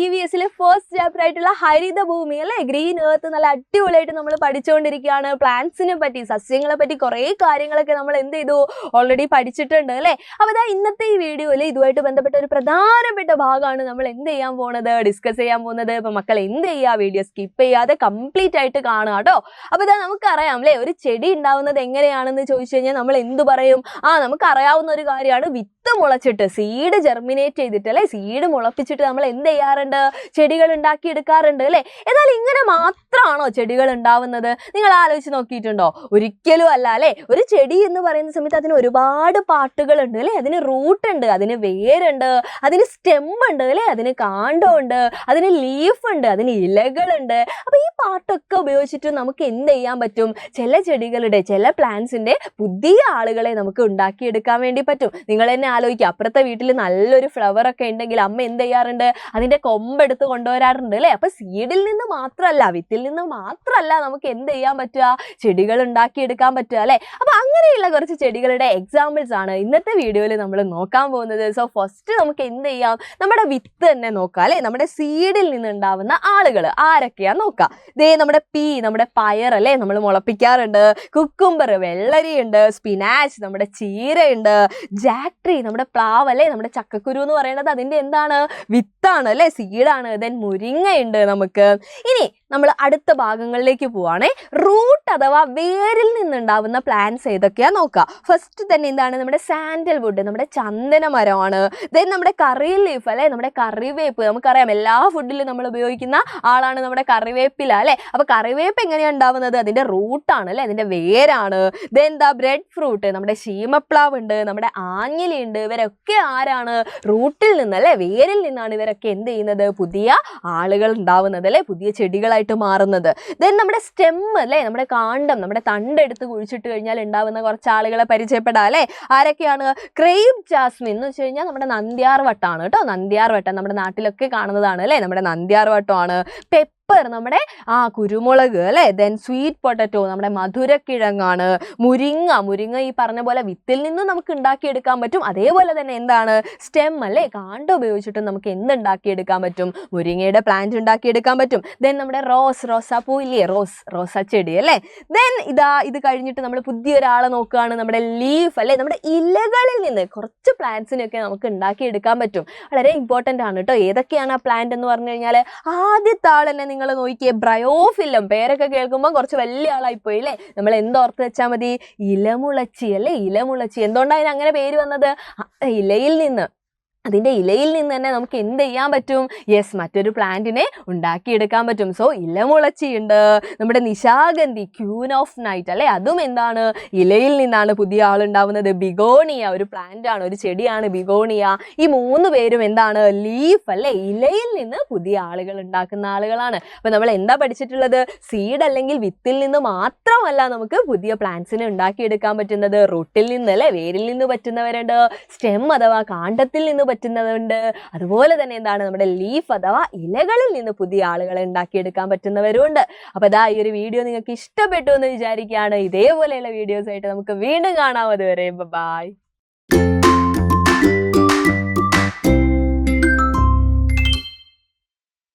EVS-ലെ first chapter ആയിട്ടുള്ള ഹരിതഭൂമി അല്ലേ, ഗ്രീൻ എർത്ത് നല്ല അടിപൊളിയായിട്ട് നമ്മൾ പഠിച്ചുകൊണ്ടിരിക്കുകയാണ്. പ്ലാന്റ്സിനെ പറ്റി, സസ്യങ്ങളെ പറ്റി കുറേ കാര്യങ്ങളൊക്കെ നമ്മൾ എന്ത് ചെയ്തു, ഓൾറെഡി പഠിച്ചിട്ടുണ്ട് അല്ലേ. അപ്പോൾ ഇതാ ഇന്നത്തെ ഈ വീഡിയോയിൽ ഇതുമായിട്ട് ബന്ധപ്പെട്ട ഒരു പ്രധാനപ്പെട്ട ഭാഗമാണ് നമ്മൾ എന്ത് ചെയ്യാൻ പോകുന്നത്, ഡിസ്കസ് ചെയ്യാൻ പോകുന്നത്. അപ്പോൾ മക്കൾ എന്ത് ചെയ്യുക, വീഡിയോ സ്കിപ്പ് ചെയ്യാതെ കംപ്ലീറ്റ് ആയിട്ട് കാണുക കേട്ടോ. അപ്പോൾ ഇതാ നമുക്കറിയാം അല്ലേ, ഒരു ചെടി ഉണ്ടാവുന്നത് എങ്ങനെയാണെന്ന് ചോദിച്ചു കഴിഞ്ഞാൽ നമ്മൾ എന്ത് പറയും? നമുക്കറിയാവുന്ന ഒരു കാര്യമാണ്, വിത്ത് മുളച്ചിട്ട് സീഡ് ജെർമിനേറ്റ് ചെയ്തിട്ട് അല്ലേ, സീഡ് മുളപ്പിച്ചിട്ട് നമ്മൾ എന്ത് ചെയ്യാറുണ്ട്, ചെടികൾ ഉണ്ടാക്കി എടുക്കാറുണ്ട് അല്ലേ. എന്നാൽ ഇങ്ങനെ മാത്രമാണോ ചെടികൾ ഉണ്ടാവുന്നത്? നിങ്ങൾ ആലോചിച്ച് നോക്കിയിട്ടുണ്ടോ? ഒരിക്കലും അല്ല അല്ലേ. ഒരു ചെടി എന്ന് പറയുന്ന സമയത്ത് അതിന് ഒരുപാട് പാട്ടുകളുണ്ട് അല്ലേ. അതിന് റൂട്ട് ഉണ്ട്, അതിന് വേരുണ്ട്, അതിന് സ്റ്റെം ഉണ്ട് അല്ലേ, അതിന് കാണ്ഡമുണ്ട്, അതിന് ലീഫ് ഉണ്ട്, അതിന് ഇലകളുണ്ട്. അപ്പോൾ ഈ പാട്ടൊക്കെ ഉപയോഗിച്ചിട്ട് നമുക്ക് എന്ത് ചെയ്യാൻ പറ്റും? ചില ചെടികളുടെ, ചില പ്ലാന്റ്സിന്റെ പുതിയ ആളുകളെ നമുക്ക് ഉണ്ടാക്കിയെടുക്കാൻ വേണ്ടി പറ്റും. നിങ്ങൾ തന്നെ ആലോചിക്കുക, അപ്പുറത്തെ വീട്ടിൽ നല്ലൊരു ഫ്ലവർ ഒക്കെ ഉണ്ടെങ്കിൽ അമ്മ എന്ത് ചെയ്യാറുണ്ട്, അതിന്റെ കൊമ്പെടുത്ത് കൊണ്ടുവരാറുണ്ട് അല്ലേ. അപ്പൊ സീഡിൽ നിന്ന് മാത്രമല്ല, വിത്തിൽ നിന്ന് മാത്രമല്ല നമുക്ക് എന്ത് ചെയ്യാൻ പറ്റുക, ചെടികൾ ഉണ്ടാക്കിയെടുക്കാൻ പറ്റുക അല്ലേ. അപ്പൊ അങ്ങനെയുള്ള കുറച്ച് ചെടികളുടെ എക്സാമ്പിൾസ് ആണ് ഇന്നത്തെ വീഡിയോയിൽ നമ്മൾ നോക്കാൻ പോകുന്നത്. സോ ഫസ്റ്റ് നമുക്ക് എന്ത് ചെയ്യാം, നമ്മുടെ വിത്ത് തന്നെ നോക്കാം അല്ലേ. നമ്മുടെ സീഡിൽ നിന്ന് ഉണ്ടാവുന്ന ആളുകൾ ആരൊക്കെയാ നോക്കാം. ദേ നമ്മുടെ നമ്മുടെ പയർ അല്ലേ, നമ്മൾ മുളപ്പിക്കാറുണ്ട്. കുക്കുംബർ, വെള്ളരിയുണ്ട്. സ്പിനാച്ച്, നമ്മുടെ ചീരയുണ്ട്. ജാക്ക് ട്രീ, നമ്മുടെ പ്ലാവ് അല്ലേ, നമ്മുടെ ചക്കക്കുരു എന്ന് പറയുന്നത് അതിന്റെ എന്താണ്, വിത്താണ് അല്ലേ, സീഡാണ്. ദെൻ മുരിങ്ങയുണ്ട് നമുക്ക്. ഇനി നമ്മൾ അടുത്ത ഭാഗങ്ങളിലേക്ക് പോവാണേ. റൂട്ട് അഥവാ വേരിൽ നിന്നുണ്ടാവുന്ന പ്ലാന്റ്സ് ഏതൊക്കെയാ നോക്കാം. ഫസ്റ്റ് തന്നെ എന്താണ്, നമ്മുടെ സാൻഡൽ വുഡ്, നമ്മുടെ ചന്ദന മരമാണ്. ദെൻ നമ്മുടെ കറി ലീഫ് അല്ലേ, നമ്മുടെ കറിവേപ്പ്. നമുക്കറിയാം എല്ലാ ഫുഡിലും നമ്മൾ ഉപയോഗിക്കുന്ന ആളാണ് നമ്മുടെ കറിവേപ്പില അല്ലേ. അപ്പൊ കറിവേപ്പ് എങ്ങനെയാണ് ഉണ്ടാവുന്നത്, അതിന്റെ റൂട്ടാണ് അല്ലേ, അതിന്റെ വേരാണ്. ദെൻ ദ ബ്രെഡ് ഫ്രൂട്ട്, നമ്മുടെ ശീമപ്ലാവ് ഉണ്ട്, നമ്മുടെ ആഞ്ഞിലി ഉണ്ട്. ഇവരൊക്കെ ആരാണ്, റൂട്ടിൽ നിന്ന് അല്ലേ, വേരിൽ നിന്നാണ് ഇവരൊക്കെ എന്ത് ചെയ്യുന്നത്, പുതിയ ആളുകൾ ഉണ്ടാവുന്നത് അല്ലേ, പുതിയ ചെടികളായിട്ട് മാറുന്നത്. ദെൻ നമ്മുടെ സ്റ്റെം അല്ലേ, നമ്മുടെ കാണ്ഡം, നമ്മുടെ തണ്ടെടുത്ത് കുഴിച്ചിട്ട് കഴിഞ്ഞാൽ ഉണ്ടാവുന്ന കുറച്ച് ആളുകളെ പരിചയപ്പെടാം അല്ലേ. ആരൊക്കെയാണ്? ക്രേപ്പ് ജാസ്മിൻ എന്ന് വെച്ച് കഴിഞ്ഞാൽ നമ്മുടെ നന്ദ്യാർ വട്ടാണ് കേട്ടോ. നന്ദ്യാർ വട്ടം നമ്മുടെ നാട്ടിലൊക്കെ കാണുന്നതാണ് അല്ലേ, നമ്മുടെ നന്ദ്യാർ വട്ടമാണ്. നമ്മുടെ കുരുമുളക് അല്ലേ. ദെൻ സ്വീറ്റ് പൊട്ടറ്റോ, നമ്മുടെ മധുരക്കിഴങ്ങാണ്. മുരിങ്ങ ഈ പറഞ്ഞ പോലെ വിത്തിൽ നിന്ന് നമുക്ക് ഉണ്ടാക്കിയെടുക്കാൻ പറ്റും. അതേപോലെ തന്നെ എന്താണ്, സ്റ്റെം അല്ലേ, കാണ്ഡം ഉപയോഗിച്ചിട്ട് നമുക്ക് എന്തുണ്ടാക്കിയെടുക്കാൻ പറ്റും, മുരിങ്ങയുടെ പ്ലാന്റ് ഉണ്ടാക്കിയെടുക്കാൻ പറ്റും. ദെൻ നമ്മുടെ റോസാപ്പൂ ഇല്ലേ, റോസാ ചെടി അല്ലേ. ദെൻ ഇത് കഴിഞ്ഞിട്ട് നമ്മൾ പുതിയൊരാളെ നോക്കുകയാണ്, നമ്മുടെ ലീഫ് അല്ലേ. നമ്മുടെ ഇലകളിൽ നിന്ന് കുറച്ച് പ്ലാന്റ്സിനൊക്കെ നമുക്ക് ഉണ്ടാക്കിയെടുക്കാൻ പറ്റും. വളരെ ഇമ്പോർട്ടൻ്റ് ആണ് കേട്ടോ. ഏതൊക്കെയാണ് ആ പ്ലാന്റ് എന്ന് പറഞ്ഞു കഴിഞ്ഞാൽ, ആദ്യത്തെ ആൾ തന്നെ നിങ്ങൾ നോക്കിയേ, ബ്രയോഫില്ലം. പേരൊക്കെ കേൾക്കുമ്പോൾ കുറച്ച് വലിയ ആളായിപ്പോയി അല്ലേ. നമ്മൾ എന്തോർത്ത് വെച്ചാൽ മതി, ഇലമുളച്ചി അല്ലേ, ഇലമുളച്ചി. എന്തുകൊണ്ടാണ് അതിന് അങ്ങനെ പേര് വന്നത്? അതിൻ്റെ ഇലയിൽ നിന്ന് തന്നെ നമുക്ക് എന്ത് ചെയ്യാൻ പറ്റും, മറ്റൊരു പ്ലാന്റിനെ ഉണ്ടാക്കിയെടുക്കാൻ പറ്റും. സോ ഇലമുളച്ചി ഉണ്ട്. നമ്മുടെ നിശാഗന്ധി, ക്യൂൻ ഓഫ് നൈറ്റ് അല്ലേ, അതും എന്താണ്, ഇലയിൽ നിന്നാണ് പുതിയ ആളുണ്ടാവുന്നത്. ബിഗോണിയ ഒരു പ്ലാന്റ് ആണ്, ഒരു ചെടിയാണ് ബിഗോണിയ. ഈ 3 പേരും എന്താണ്, ലീഫ് അല്ലേ, ഇലയിൽ നിന്ന് പുതിയ ആളുകൾ ഉണ്ടാക്കുന്ന ആളുകളാണ്. അപ്പം നമ്മൾ എന്താ പഠിച്ചിട്ടുള്ളത്, സീഡ് അല്ലെങ്കിൽ വിത്തിൽ നിന്ന് മാത്രമല്ല നമുക്ക് പുതിയ പ്ലാന്റ്സിനെ ഉണ്ടാക്കിയെടുക്കാൻ പറ്റുന്നത്, റൂട്ടിൽ നിന്ന് അല്ലേ, വേരിൽ നിന്ന് പറ്റുന്നവരുണ്ട്, സ്റ്റെം അഥവാ കാണ്ഡത്തിൽ നിന്ന് പറ്റുന്നതുണ്ട്. അതുപോലെ തന്നെ എന്താണ്, നമ്മുടെ ലീഫ് അഥവാ ഇലകളിൽ നിന്ന് പുതിയ ആളുകളെ ഉണ്ടാക്കിയെടുക്കാൻ പറ്റുന്നവരുണ്ട്. അപ്പോൾ ഈ ഒരു വീഡിയോ നിങ്ങൾക്ക് ഇഷ്ടപ്പെട്ടു എന്ന് വിചാരിക്കുകയാണ്. ഇതേപോലെയുള്ള വീഡിയോസ് ആയിട്ട് നമുക്ക് വീണ്ടും കാണാം. അതുവരെ ബൈ.